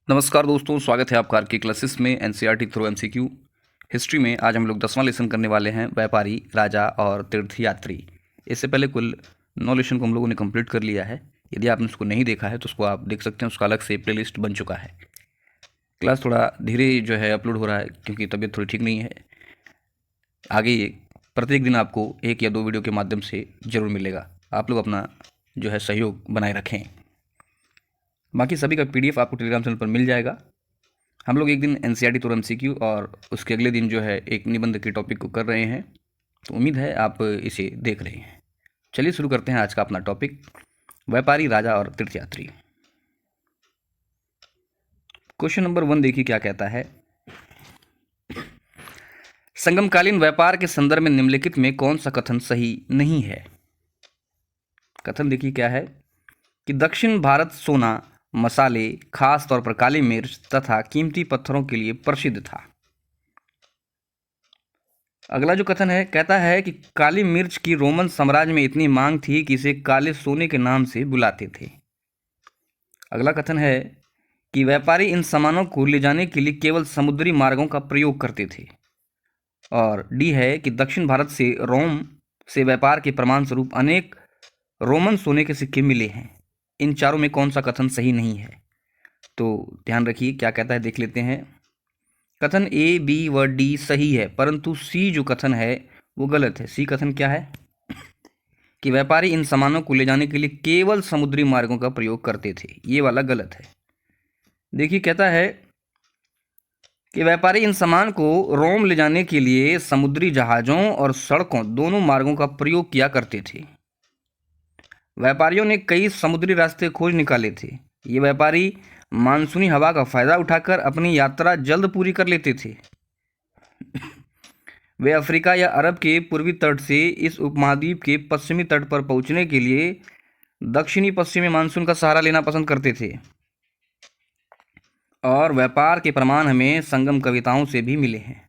नमस्कार दोस्तों, स्वागत है आपका आर.के. क्लासेस में एनसीईआरटी थ्रू एमसीक्यू हिस्ट्री में। आज हम लोग 10वां लेसन करने वाले हैं, व्यापारी, राजा और तीर्थयात्री। इससे पहले कुल 9 लेसन को हम लोगों ने कंप्लीट कर लिया है। यदि आपने उसको नहीं देखा है तो उसको आप देख सकते हैं, उसका अलग से प्लेलिस्ट बन चुका है। क्लास थोड़ा धीरे जो है अपलोड हो रहा है क्योंकि तबीयत थोड़ी ठीक नहीं है। आगे प्रत्येक दिन आपको 1 या 2 वीडियो के माध्यम से ज़रूर मिलेगा। आप लोग अपना जो है सहयोग बनाए रखें। बाकी सभी का पीडीएफ आपको टेलीग्राम चैनल पर मिल जाएगा। हम लोग एक दिन एनसीईआरटी थ्रू एमसीक्यू और उसके अगले दिन जो है एक निबंध के टॉपिक को कर रहे हैं, तो उम्मीद है आप इसे देख रहे हैं। चलिए शुरू करते हैं आज का अपना टॉपिक, व्यापारी, राजा और तीर्थयात्री। क्वेश्चन नंबर 1 देखिए क्या कहता है। संगमकालीन व्यापार के संदर्भ में निम्नलिखित में कौन सा कथन सही नहीं है। कथन देखिए क्या है कि दक्षिण भारत सोना, मसाले, खास तौर पर काली मिर्च तथा कीमती पत्थरों के लिए प्रसिद्ध था। अगला जो कथन है, कहता है कि काली मिर्च की रोमन साम्राज्य में इतनी मांग थी कि इसे काले सोने के नाम से बुलाते थे। अगला कथन है कि व्यापारी इन सामानों को ले जाने के लिए केवल समुद्री मार्गों का प्रयोग करते थे। और डी है कि दक्षिण भारत से रोम से व्यापार के प्रमाण स्वरूप अनेक रोमन सोने के सिक्के मिले हैं। इन चारों में कौन सा कथन सही नहीं है, तो ध्यान रखिए क्या कहता है, देख लेते हैं। कथन ए, बी व डी सही है, परंतु सी जो कथन है वो गलत है। सी कथन क्या है कि व्यापारी इन सामानों को ले जाने के लिए केवल समुद्री मार्गों का प्रयोग करते थे, ये वाला गलत है। देखिए कहता है कि व्यापारी इन सामान को रोम ले जाने के लिए समुद्री जहाज़ों और सड़कों दोनों मार्गों का प्रयोग किया करते थे। व्यापारियों ने कई समुद्री रास्ते खोज निकाले थे। ये व्यापारी मानसूनी हवा का फायदा उठाकर अपनी यात्रा जल्द पूरी कर लेते थे। वे अफ्रीका या अरब के पूर्वी तट से इस उपमहाद्वीप के पश्चिमी तट पर पहुंचने के लिए दक्षिणी पश्चिमी मानसून का सहारा लेना पसंद करते थे। और व्यापार के प्रमाण हमें संगम कविताओं से भी मिले हैं।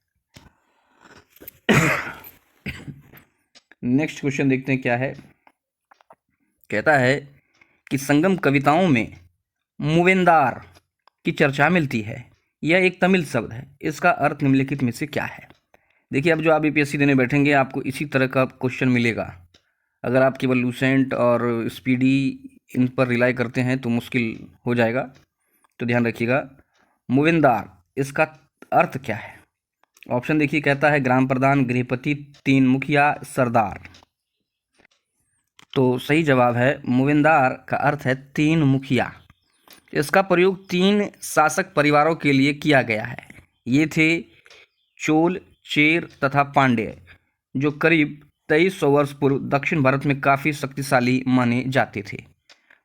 नेक्स्ट क्वेश्चन देखते हैं क्या है। कहता है कि संगम कविताओं में मूवेंदार की चर्चा मिलती है। यह एक तमिल शब्द है, इसका अर्थ निम्नलिखित में से क्या है। देखिए अब जो आप यूपीएससी देने बैठेंगे आपको इसी तरह का क्वेश्चन मिलेगा। अगर आप केवल लूसेंट और स्पीडी इन पर रिलाई करते हैं तो मुश्किल हो जाएगा, तो ध्यान रखिएगा। मूवेंदार इसका अर्थ क्या है। ऑप्शन देखिए, कहता है ग्राम प्रधान, गृहपति, 3 मुखिया, सरदार। तो सही जवाब है मूवेंदार का अर्थ है 3 मुखिया। इसका प्रयोग 3 शासक परिवारों के लिए किया गया है। ये थे चोल, चेर तथा पांड्य, जो करीब 2300 वर्ष पूर्व दक्षिण भारत में काफ़ी शक्तिशाली माने जाते थे।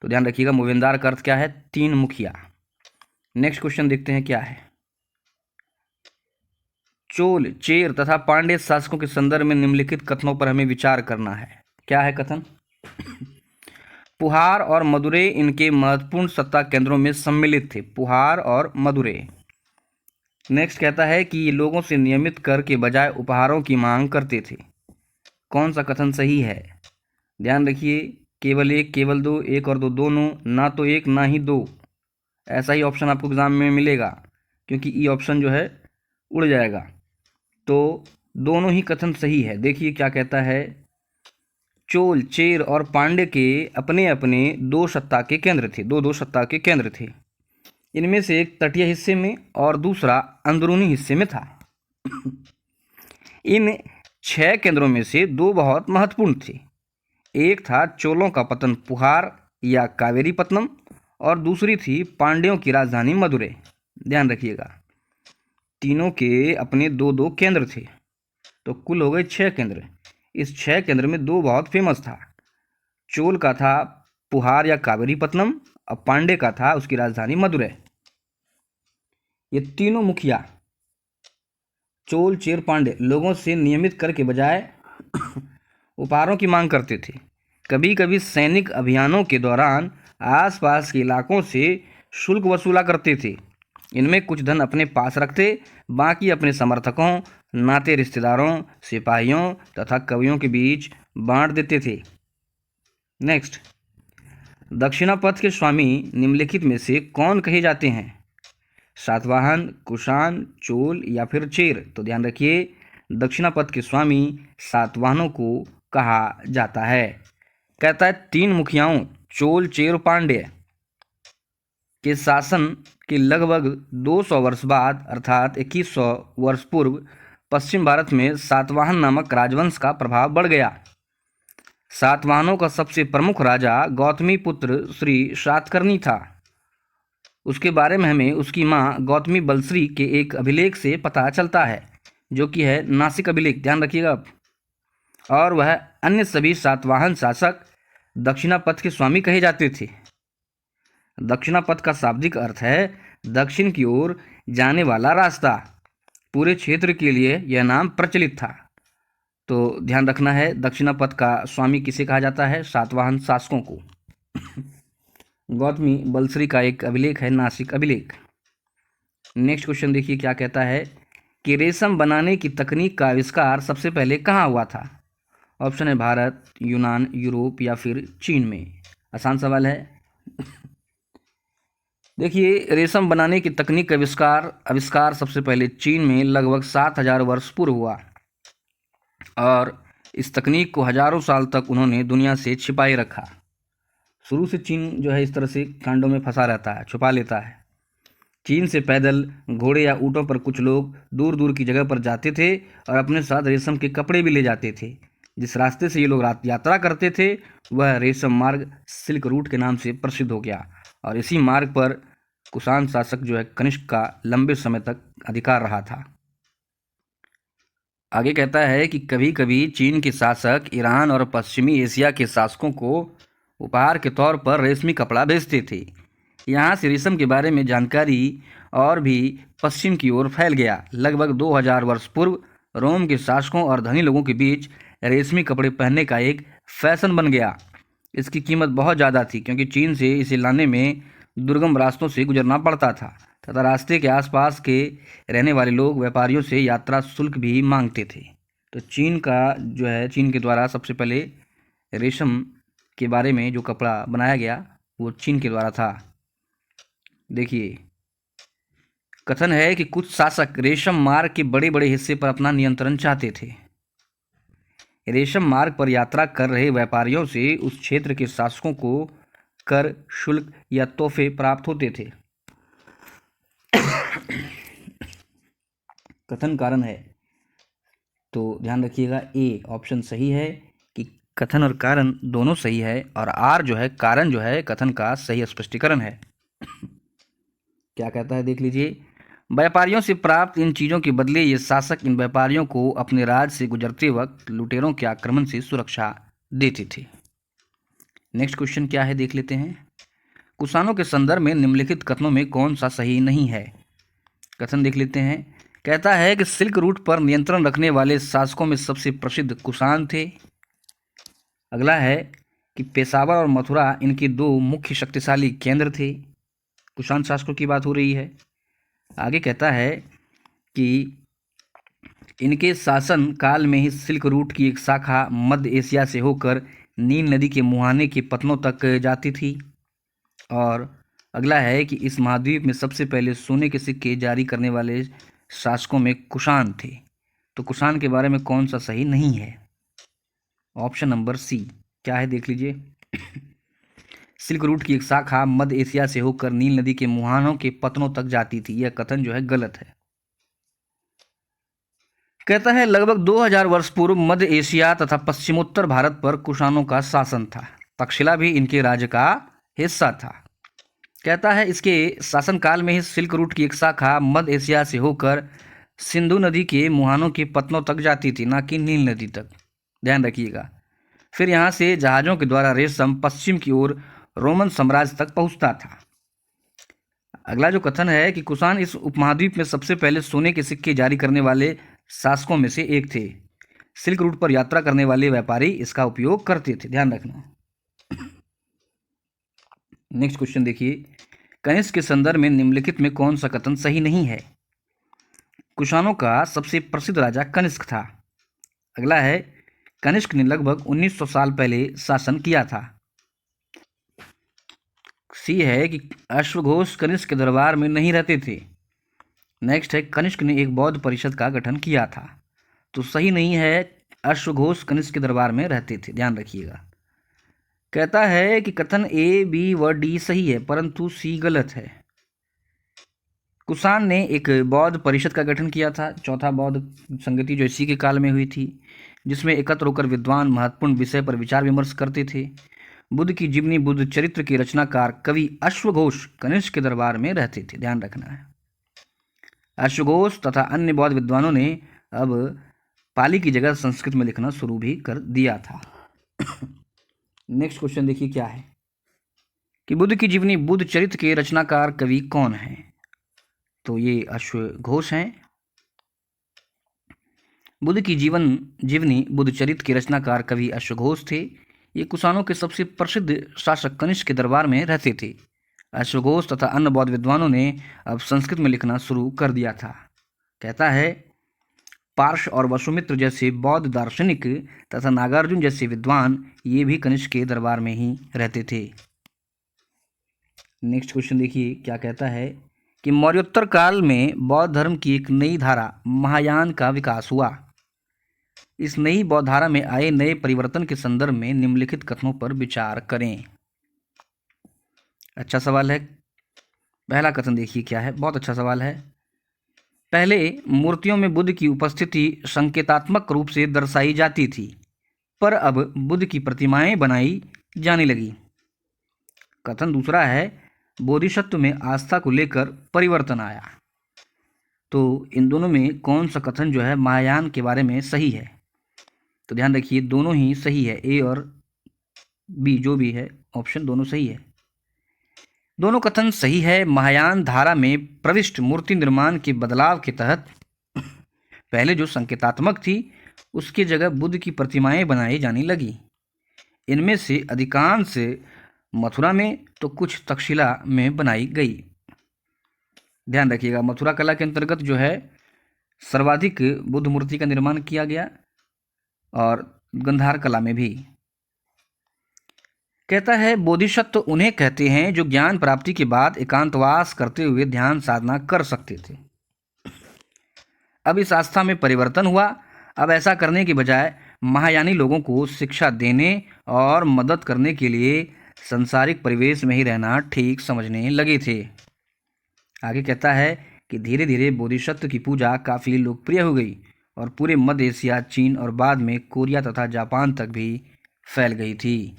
तो ध्यान रखिएगा मूवेंदार का अर्थ क्या है, 3 मुखिया। नेक्स्ट क्वेश्चन देखते हैं क्या है। चोल, चेर तथा पांड्य शासकों के संदर्भ में निम्नलिखित कथनों पर हमें विचार करना है। क्या है कथन। पुहार और मदुरै इनके महत्वपूर्ण सत्ता केंद्रों में सम्मिलित थे। पुहार और मदुरै। नेक्स्ट कहता है कि ये लोगों से नियमित कर के बजाय उपहारों की मांग करते थे। कौन सा कथन सही है। ध्यान रखिए, केवल 1, केवल 2, 1 और 2 दोनों, ना तो 1 ना ही 2, ऐसा ही ऑप्शन आपको एग्जाम में मिलेगा क्योंकि ई ऑप्शन जो है उड़ जाएगा। तो दोनों ही कथन सही है। देखिए क्या कहता है, चोल, चेर और पांड्य के अपने अपने 2 सत्ता के केंद्र थे, 2 सत्ता के केंद्र थे। इनमें से एक तटीय हिस्से में और दूसरा अंदरूनी हिस्से में था। इन 6 केंद्रों में से 2 बहुत महत्वपूर्ण थे। एक था चोलों का पतन पुहार या कावेरीपत्तनम और दूसरी थी पांड्यों की राजधानी मदुरै। ध्यान रखिएगा, तीनों के अपने 2 केंद्र थे, तो कुल हो गए 6 केंद्र। इस 6 केंद्र में 2 बहुत फेमस था। चोल का था पुहार या कावेरीपत्तनम और पांड्य का था उसकी राजधानी मदुरै। ये तीनों मुखिया चोल, चेर, पांड्य लोगों से नियमित कर के बजाय उपहारों की मांग करते थे। कभी कभी सैनिक अभियानों के दौरान आसपास के इलाकों से शुल्क वसूला करते थे। इनमें कुछ धन अपने पास रखते, बाकी अपने समर्थकों, नाते रिश्तेदारों, सिपाहियों तथा कवियों के बीच बांट देते थे। नेक्स्ट, दक्षिणापथ के स्वामी निम्नलिखित में से कौन कहे जाते हैं। सातवाहन, कुषाण, चोल या फिर चेर? तो ध्यान रखिए, दक्षिणापथ के स्वामी सातवाहनों को कहा जाता है। कहता है 3 मुखियाओं चोल, चेर, पांड्य के शासन के लगभग 200 वर्ष बाद अर्थात 2100 वर्ष पूर्व पश्चिम भारत में सातवाहन नामक राजवंश का प्रभाव बढ़ गया। सातवाहनों का सबसे प्रमुख राजा गौतमी पुत्र श्री सातकर्णी था। उसके बारे में हमें उसकी माँ गौतमी बलश्री के एक अभिलेख से पता चलता है, जो कि है नासिक अभिलेख, ध्यान रखिएगा आप। और वह अन्य सभी सातवाहन शासक दक्षिणापथ के स्वामी कहे जाते थे। दक्षिणापथ का शाब्दिक अर्थ है दक्षिण की ओर जाने वाला रास्ता। पूरे क्षेत्र के लिए यह नाम प्रचलित था। तो ध्यान रखना है, दक्षिणापथ का स्वामी किसे कहा जाता है? सातवाहन शासकों को। गौतमी बलश्री का एक अभिलेख है नासिक अभिलेख। नेक्स्ट क्वेश्चन देखिए क्या कहता है कि रेशम बनाने की तकनीक का आविष्कार सबसे पहले कहाँ हुआ था? ऑप्शन है भारत, यूनान, यूरोप या फिर चीन में। आसान सवाल है। देखिए, रेशम बनाने की तकनीक का आविष्कार सबसे पहले चीन में लगभग 7000 वर्ष पूर्व हुआ और इस तकनीक को हजारों साल तक उन्होंने दुनिया से छिपाए रखा। शुरू से चीन जो है इस तरह से कांडों में फंसा रहता है, छुपा लेता है। चीन से पैदल, घोड़े या ऊँटों पर कुछ लोग दूर दूर की जगह पर जाते थे और अपने साथ रेशम के कपड़े भी ले जाते थे। जिस रास्ते से ये लोग यात्रा करते थे वह रेशम मार्ग सिल्क रूट के नाम से प्रसिद्ध हो गया और इसी मार्ग पर कुषाण शासक जो है कनिष्क का लंबे समय तक अधिकार रहा था। आगे कहता है कि कभी कभी चीन के शासक ईरान और पश्चिमी एशिया के शासकों को उपहार के तौर पर रेशमी कपड़ा भेजते थे। यहाँ से रेशम के बारे में जानकारी और भी पश्चिम की ओर फैल गया। लगभग 2000 वर्ष पूर्व रोम के शासकों और धनी लोगों के बीच रेशमी कपड़े पहनने का एक फैशन बन गया। इसकी कीमत बहुत ज़्यादा थी क्योंकि चीन से इसे लाने में दुर्गम रास्तों से गुजरना पड़ता था तथा रास्ते के आसपास के रहने वाले लोग व्यापारियों से यात्रा शुल्क भी मांगते थे। तो चीन के द्वारा सबसे पहले रेशम के बारे में जो कपड़ा बनाया गया वो चीन के द्वारा था। देखिए, कथन है कि कुछ शासक रेशम मार्ग के बड़े बड़े हिस्से पर अपना नियंत्रण चाहते थे। रेशम मार्ग पर यात्रा कर रहे व्यापारियों से उस क्षेत्र के शासकों को कर, शुल्क या तोहफे प्राप्त होते थे। कथन कारण है, तो ध्यान रखिएगा ए ऑप्शन सही है कि कथन और कारण दोनों सही है और आर जो है कारण जो है कथन का सही स्पष्टीकरण है। क्या कहता है देख लीजिए, व्यापारियों से प्राप्त इन चीज़ों के बदले ये शासक इन व्यापारियों को अपने राज्य से गुजरते वक्त लुटेरों के आक्रमण से सुरक्षा देते थे। नेक्स्ट क्वेश्चन क्या है देख लेते हैं। कुषाणों के संदर्भ में निम्नलिखित कथनों में कौन सा सही नहीं है? कथन देख लेते हैं। कहता है कि सिल्क रूट पर नियंत्रण रखने वाले शासकों में सबसे प्रसिद्ध कुषाण थे। अगला है कि पेशावर और मथुरा इनके 2 मुख्य शक्तिशाली केंद्र थे। कुषाण शासकों की बात हो रही है। आगे कहता है कि इनके शासन काल में ही सिल्क रूट की एक शाखा मध्य एशिया से होकर नील नदी के मुहाने के पतनों तक जाती थी। और अगला है कि इस महाद्वीप में सबसे पहले सोने के सिक्के जारी करने वाले शासकों में कुषाण थे। तो कुषाण के बारे में कौन सा सही नहीं है? ऑप्शन नंबर सी क्या है देख लीजिए। सिल्क रूट की एक शाखा मध्य एशिया से होकर नील नदी के मुहानों के पतनों तक जाती थी। यह कथन जो है गलत है। कहता है लगभग 2000 वर्ष पूर्व मध्य एशिया तथा पश्चिमोत्तर भारत पर कुषाणों का शासन था। तक्षशिला भी इनके राज्य का हिस्सा था। कहता है इसके शासनकाल में ही सिल्क रूट की एक शाखा मध्य एशिया से होकर सिंधु नदी के मुहानों के पतनों तक जाती थी, ना कि नील नदी तक। ध्यान रखिएगा। फिर यहाँ से जहाज़ों के द्वारा रेशम पश्चिम की ओर रोमन साम्राज्य तक पहुँचता था। अगला जो कथन है कि कुषाण इस उपमहाद्वीप में सबसे पहले सोने के सिक्के जारी करने वाले शासकों में से एक थे। सिल्क रूट पर यात्रा करने वाले व्यापारी इसका उपयोग करते थे। ध्यान रखना। नेक्स्ट क्वेश्चन देखिए, कनिष्क के संदर्भ में निम्नलिखित में कौन सा कथन सही नहीं है? कुषाणों का सबसे प्रसिद्ध राजा कनिष्क था। अगला है कनिष्क ने लगभग 1900 साल पहले शासन किया था। सी है कि अश्वघोष कनिष्क के दरबार में नहीं रहते थे। नेक्स्ट है कनिष्क ने एक बौद्ध परिषद का गठन किया था। तो सही नहीं है, अश्वघोष कनिष्क के दरबार में रहते थे, ध्यान रखिएगा। कहता है कि कथन ए, बी व डी सही है परंतु सी गलत है। कुषाण ने एक बौद्ध परिषद का गठन किया था, चौथा बौद्ध संगति जो इसी के काल में हुई थी, जिसमें एकत्र होकर विद्वान महत्वपूर्ण विषय पर विचार विमर्श करते थे। बुद्ध की जीवनी बुद्ध चरित्र के रचनाकार कवि अश्वघोष कनिष्क के दरबार में रहते थे, ध्यान रखना है। अश्वघोष तथा अन्य बौद्ध विद्वानों ने अब पाली की जगह संस्कृत में लिखना शुरू भी कर दिया था। नेक्स्ट क्वेश्चन देखिए क्या है कि बुद्ध की जीवनी बुद्ध चरित्र के रचनाकार कवि कौन है। तो ये अश्वघोष हैं। बुद्ध की जीवनी बुद्ध चरित्र के रचनाकार कवि अश्वघोष थे। ये कुषाणों के सबसे प्रसिद्ध शासक कनिष्क के दरबार में रहते थे। अश्वघोष तथा अन्य बौद्ध विद्वानों ने अब संस्कृत में लिखना शुरू कर दिया था। कहता है पार्श और वसुमित्र जैसे बौद्ध दार्शनिक तथा नागार्जुन जैसे विद्वान ये भी कनिष्क के दरबार में ही रहते थे। नेक्स्ट क्वेश्चन देखिए क्या कहता है कि मौर्योत्तर काल में बौद्ध धर्म की एक नई धारा महायान का विकास हुआ। इस नई बौद्ध धारा में आए नए परिवर्तन के संदर्भ में निम्नलिखित कथनों पर विचार करें। अच्छा सवाल है। पहला कथन देखिए क्या है, बहुत अच्छा सवाल है। पहले मूर्तियों में बुद्ध की उपस्थिति संकेतात्मक रूप से दर्शाई जाती थी, पर अब बुद्ध की प्रतिमाएं बनाई जाने लगी। कथन दूसरा है बोधिसत्व में आस्था को लेकर परिवर्तन आया। तो इन दोनों में कौन सा कथन जो है महायान के बारे में सही है। तो ध्यान रखिए दोनों ही सही है, ए और बी जो भी है ऑप्शन दोनों सही है। दोनों कथन सही है। महायान धारा में प्रविष्ट मूर्ति निर्माण के बदलाव के तहत पहले जो संकेतात्मक थी उसकी जगह बुद्ध की प्रतिमाएं बनाई जाने लगी। इनमें से अधिकांश मथुरा में तो कुछ तक्षशिला में बनाई गई। ध्यान रखिएगा मथुरा कला के अंतर्गत जो है सर्वाधिक बुद्ध मूर्ति का निर्माण किया गया और गंधार कला में भी। कहता है बोधिसत्व उन्हें कहते हैं जो ज्ञान प्राप्ति के बाद एकांतवास करते हुए ध्यान साधना कर सकते थे। अब इस आस्था में परिवर्तन हुआ। अब ऐसा करने के बजाय महायानी लोगों को शिक्षा देने और मदद करने के लिए संसारिक परिवेश में ही रहना ठीक समझने लगे थे। आगे कहता है कि धीरे धीरे बोधिसत्व की पूजा काफ़ी लोकप्रिय हो गई और पूरे मध्य एशिया, चीन और बाद में कोरिया तथा जापान तक भी फैल गई थी।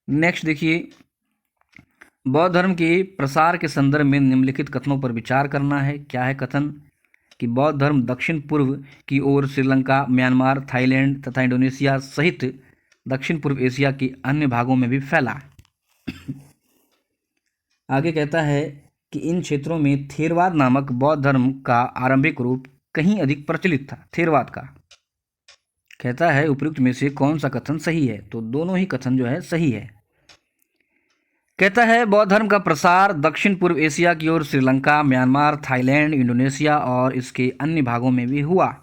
नेक्स्ट देखिए बौद्ध धर्म के प्रसार के संदर्भ में निम्नलिखित कथनों पर विचार करना है। क्या है कथन कि बौद्ध धर्म दक्षिण पूर्व की ओर श्रीलंका, म्यांमार, थाईलैंड तथा इंडोनेशिया सहित दक्षिण पूर्व एशिया के अन्य भागों में भी फैला। आगे कहता है कि इन क्षेत्रों में थेरवाद नामक बौद्ध धर्म का आरंभिक रूप कहीं अधिक प्रचलित था। थेरवाद का कहता है उपयुक्त में से कौन सा कथन सही है। तो दोनों ही कथन जो है सही है। कहता है बौद्ध धर्म का प्रसार दक्षिण पूर्व एशिया की ओर श्रीलंका, म्यांमार, थाईलैंड, इंडोनेशिया और इसके अन्य भागों में भी हुआ।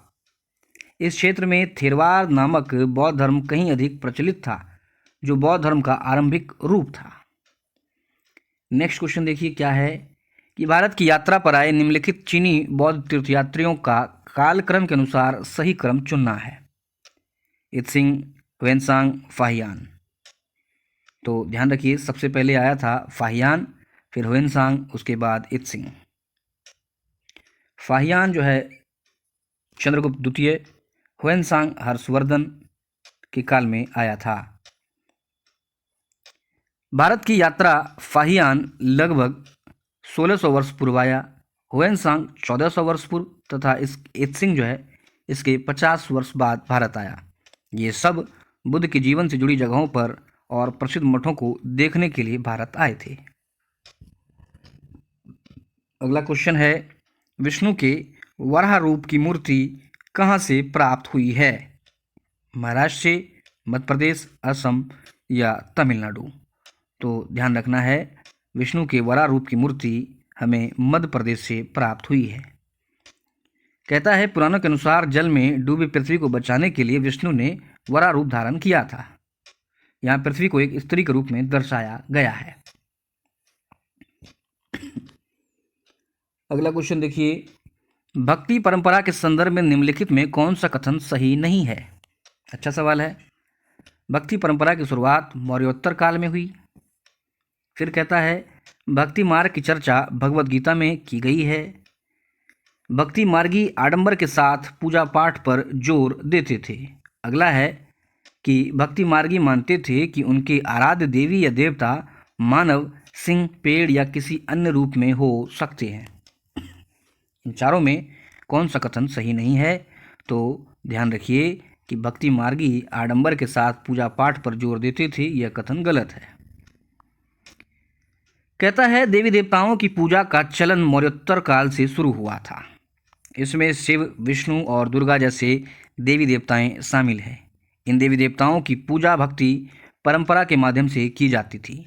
इस क्षेत्र में थेरवाद नामक बौद्ध धर्म कहीं अधिक प्रचलित था, जो बौद्ध धर्म का आरंभिक रूप था। नेक्स्ट क्वेश्चन देखिए क्या है कि भारत की यात्रा पर आए निम्नलिखित चीनी बौद्ध तीर्थयात्रियों का कालक्रम के अनुसार सही क्रम चुनना है। इत्सिंग, ह्वेनसांग, फाहियान। तो ध्यान रखिए सबसे पहले आया था फाहियान, फिर ह्वेनसांग, उसके बाद इत्सिंग। फाहियान जो है चंद्रगुप्त द्वितीय, ह्वेनसांग हर्षवर्धन के काल में आया था। भारत की यात्रा फाहियान लगभग 1600 वर्ष पूर्व आया, ह्वेनसांग 1400 वर्ष पूर्व तथा इत्सिंग जो है इसके 50 वर्ष बाद भारत आया। ये सब बुद्ध के जीवन से जुड़ी जगहों पर और प्रसिद्ध मठों को देखने के लिए भारत आए थे। अगला क्वेश्चन है विष्णु के वराह रूप की मूर्ति कहाँ से प्राप्त हुई है। महाराष्ट्र से, मध्य प्रदेश, असम या तमिलनाडु। तो ध्यान रखना है विष्णु के वराह रूप की मूर्ति हमें मध्य प्रदेश से प्राप्त हुई है। कहता है पुराणों के अनुसार जल में डूबी पृथ्वी को बचाने के लिए विष्णु ने वराह रूप धारण किया था। यहाँ पृथ्वी को एक स्त्री के रूप में दर्शाया गया है। अगला क्वेश्चन देखिए, भक्ति परंपरा के संदर्भ में निम्नलिखित में कौन सा कथन सही नहीं है? अच्छा सवाल है। भक्ति परंपरा की शुरुआत मौर्योत्तर काल में हुई। फिर कहता है भक्ति मार्ग की चर्चा भगवद गीता में की गई है। भक्ति मार्गी आडंबर के साथ पूजा पाठ पर जोर देते थे। अगला है कि भक्ति मार्गी मानते थे कि उनके आराध्य देवी या देवता मानव, सिंह, पेड़ या किसी अन्य रूप में हो सकते हैं। इन चारों में कौन सा कथन सही नहीं है? तो ध्यान रखिए कि भक्ति मार्गी आडंबर के साथ पूजा पाठ पर जोर देते थे, यह कथन गलत है। कहता है देवी देवताओं की पूजा का चलन मौर्योत्तर काल से शुरू हुआ था। इसमें शिव, विष्णु और दुर्गा जैसे देवी देवताएं शामिल हैं। इन देवी देवताओं की पूजा भक्ति परंपरा के माध्यम से की जाती थी।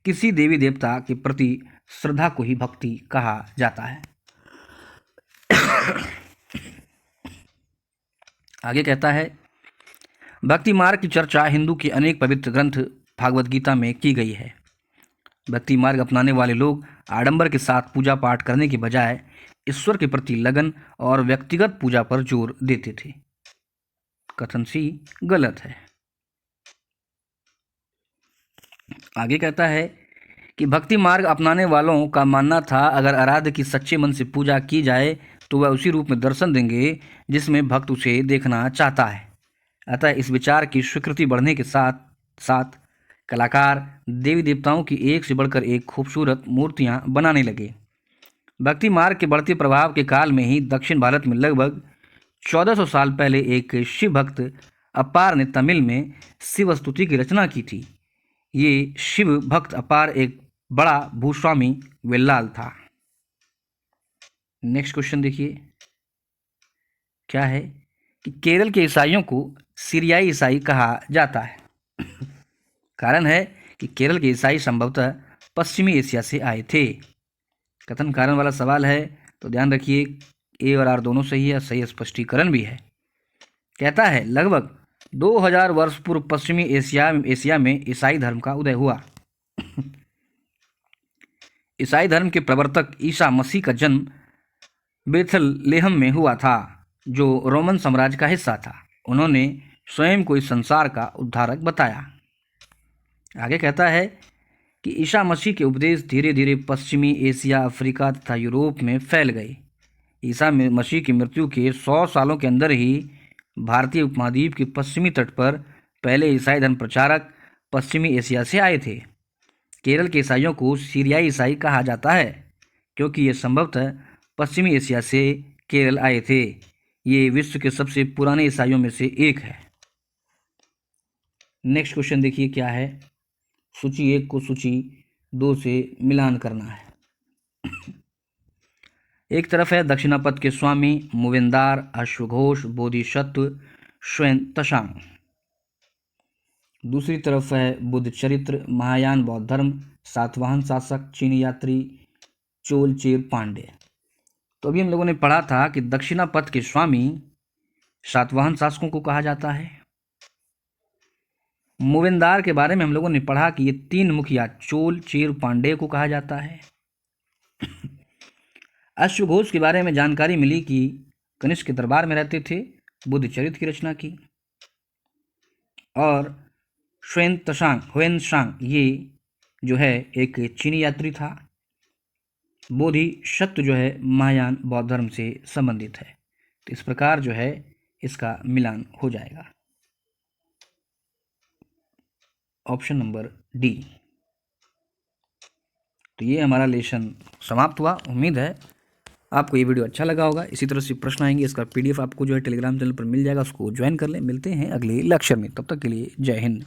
किसी देवी देवता के प्रति श्रद्धा को ही भक्ति कहा जाता है। आगे कहता है भक्ति मार्ग की चर्चा हिंदू के अनेक पवित्र ग्रंथ भागवत गीता में की गई है। भक्ति मार्ग अपनाने वाले लोग आडंबर के साथ पूजा पाठ करने के बजाय ईश्वर के प्रति लगन और व्यक्तिगत पूजा पर जोर देते थे। कथन सी गलत है। आगे कहता है कि भक्ति मार्ग अपनाने वालों का मानना था अगर आराध्य की सच्चे मन से पूजा की जाए तो वह उसी रूप में दर्शन देंगे जिसमें भक्त उसे देखना चाहता है। अतः इस विचार की स्वीकृति बढ़ने के साथ साथ कलाकार देवी देवताओं की एक से बढ़कर एक खूबसूरत मूर्तियां बनाने लगे। भक्ति मार्ग के बढ़ते प्रभाव के काल में ही दक्षिण भारत में लगभग 1400 साल पहले एक शिव भक्त अपार ने तमिल में शिव स्तुति की रचना की थी। ये शिव भक्त अपार एक बड़ा भूस्वामी वेल्लाल था। नेक्स्ट क्वेश्चन देखिए क्या है कि केरल के ईसाइयों को सीरियाई ईसाई कहा जाता है। कारण है कि केरल के ईसाई संभवतः पश्चिमी एशिया से आए थे। कथन कारण वाला सवाल है तो ध्यान रखिए ए और आर दोनों सही है, सही स्पष्टीकरण भी है। कहता है लगभग 2000 वर्ष पूर्व पश्चिमी एशिया में ईसाई धर्म का उदय हुआ। ईसाई धर्म के प्रवर्तक ईसा मसीह का जन्म बेथलेहम में हुआ था जो रोमन साम्राज्य का हिस्सा था। उन्होंने स्वयं को इस संसार का उद्धारक बताया। आगे कहता है कि ईसा मसीह के उपदेश धीरे धीरे पश्चिमी एशिया, अफ्रीका तथा यूरोप में फैल गए। ईसा मसीह की मृत्यु के 100 सालों के अंदर ही भारतीय उपमहाद्वीप के पश्चिमी तट पर पहले ईसाई धर्म प्रचारक पश्चिमी एशिया से आए थे। केरल के ईसाइयों को सीरियाई ईसाई कहा जाता है क्योंकि ये संभवतः पश्चिमी एशिया से केरल आए थे। ये विश्व के सबसे पुराने ईसाइयों में से एक है। नेक्स्ट क्वेश्चन देखिए क्या है। सूची 1 को सूची 2 से मिलान करना है। एक तरफ है दक्षिणापथ के स्वामी मूवेंदार, अश्वघोष, बोधिसत्व, श्वेन तशांग। दूसरी तरफ है बुद्ध चरित्र, महायान बौद्ध धर्म, सातवाहन शासक, चीनी यात्री, चोल चेर पांडे। तो अभी हम लोगों ने पढ़ा था कि दक्षिणापथ के स्वामी सातवाहन शासकों को कहा जाता है। मूवेंदार के बारे में हम लोगों ने पढ़ा कि ये 3 मुखिया चोल चेर पांडे को कहा जाता है। अश्वघोष के बारे में जानकारी मिली कि कनिष्क के दरबार में रहते थे, बुद्ध चरित्र की रचना की। और हुएनसांग ये जो है एक चीनी यात्री था। बोधिसत्व जो है महायान बौद्ध धर्म से संबंधित है। तो इस प्रकार जो है इसका मिलान हो जाएगा। Option number D. तो ये हमारा लेसन समाप्त हुआ। उम्मीद है आपको ये वीडियो अच्छा लगा होगा। इसी तरह से प्रश्न आएंगे, इसका PDF आपको जो है टेलीग्राम चैनल पर मिल जाएगा, उसको ज्वाइन कर लें। मिलते हैं अगले लेक्चर में, तब तक के लिए जय हिंद।